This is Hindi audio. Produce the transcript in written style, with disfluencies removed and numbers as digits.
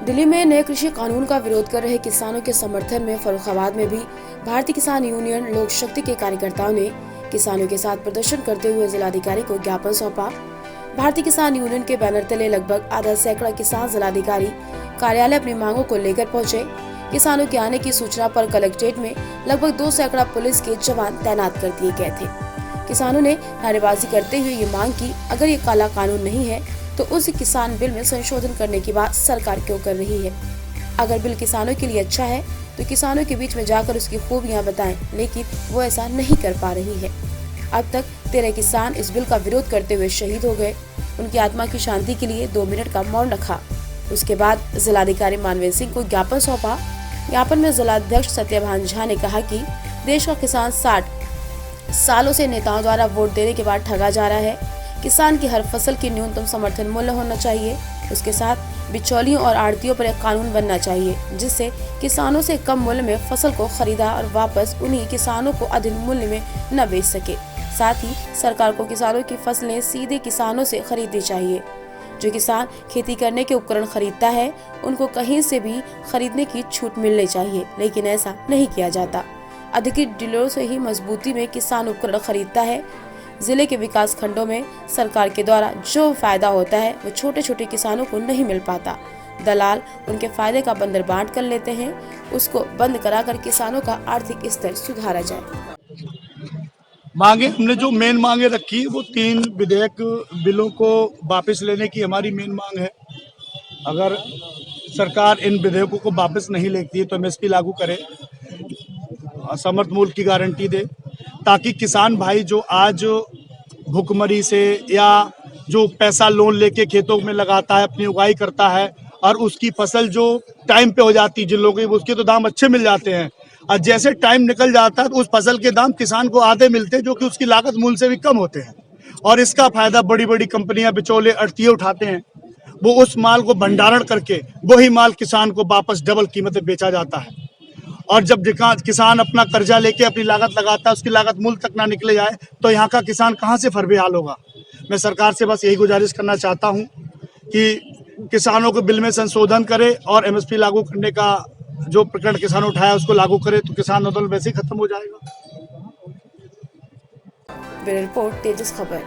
दिल्ली में नए कृषि कानून का विरोध कर रहे किसानों के समर्थन में फर्रुखाबाद में भी भारतीय किसान यूनियन लोक शक्ति के कार्यकर्ताओं ने किसानों के साथ प्रदर्शन करते हुए जिलाधिकारी को ज्ञापन सौंपा। भारतीय किसान यूनियन के बैनर तले लगभग आधा सैकड़ा किसान जिलाधिकारी कार्यालय अपनी मांगों को लेकर पहुंचे। किसानों के आने की सूचना पर कलेक्ट्रेट में लगभग 2 सैकड़ा पुलिस के जवान तैनात कर दिए गए थे। किसानों ने नारेबाजी करते हुए ये मांग की, अगर ये काला कानून नहीं है तो उस किसान बिल में संशोधन करने की बात सरकार क्यों कर रही है। अगर बिल किसानों के लिए अच्छा है तो किसानों के बीच में जाकर उसकी खूबियां बताएं, लेकिन वो ऐसा नहीं कर पा रही है। अब तक 13 किसान इस बिल का विरोध करते हुए शहीद हो गए। उनकी आत्मा की शांति के लिए 2 मिनट का मौन रखा। उसके बाद जिलाधिकारी मानवेंद्र सिंह को ज्ञापन सौंपा। ज्ञापन में जिलाध्यक्ष सत्यभान झा ने कहा कि देश का किसान 60 सालों से नेताओं द्वारा वोट देने के बाद ठगा जा रहा है। किसान की हर फसल की न्यूनतम समर्थन मूल्य होना चाहिए। उसके साथ बिचौलियों और आड़तियों पर एक कानून बनना चाहिए जिससे किसानों से कम मूल्य में फसल को खरीदा और वापस उन्हीं किसानों को अधिक मूल्य में न बेच सके। साथ ही सरकार को किसानों की फसलें सीधे किसानों से खरीदनी चाहिए। जो किसान खेती करने के उपकरण खरीदता है उनको कहीं से भी खरीदने की छूट मिलनी चाहिए, लेकिन ऐसा नहीं किया जाता। अधिकृत डीलरों से ही मजबूती में किसान उपकरण खरीदता है। जिले के विकास खंडों में सरकार के द्वारा जो फायदा होता है वो छोटे छोटे किसानों को नहीं मिल पाता। दलाल उनके फायदे का बंदर बांट कर लेते हैं। उसको बंद कराकर किसानों का आर्थिक स्तर सुधारा जाए। मांगे हमने जो मेन मांगे रखी वो 3 विधेयक बिलों को वापस लेने की हमारी मेन मांग है। अगर सरकार इन विधेयकों को वापस नहीं लेती है तो एमएसपी लागू करे, समर्थन मूल्य की गारंटी दे, ताकि किसान भाई जो आज भुखमरी से या जो पैसा लोन लेके खेतों में लगाता है, अपनी उगाई करता है और उसकी फसल जो टाइम पे हो जाती है, जिन लोगों की उसके तो दाम अच्छे मिल जाते हैं, और जैसे टाइम निकल जाता है तो उस फसल के दाम किसान को आधे मिलते हैं जो कि उसकी लागत मूल्य से भी कम होते हैं। और इसका फायदा बड़ी बड़ी कंपनियां, बिचौले, अड़तिये उठाते हैं। वो उस माल को भंडारण करके वही माल किसान को वापस डबल कीमत में बेचा जाता है। और जब किसान अपना कर्जा लेके अपनी लागत लगाता है, उसकी लागत मूल्य तक ना निकले जाए तो यहाँ का किसान कहाँ से फरबेहाल होगा। मैं सरकार से बस यही गुजारिश करना चाहता हूँ कि किसानों को बिल में संशोधन करे और एमएसपी लागू करने का जो प्रकरण किसानों उठाया उसको लागू करे, तो किसान आंदोलन वैसे ही खत्म हो जाएगा। ब्यूरो रिपोर्ट, तेजस खबर।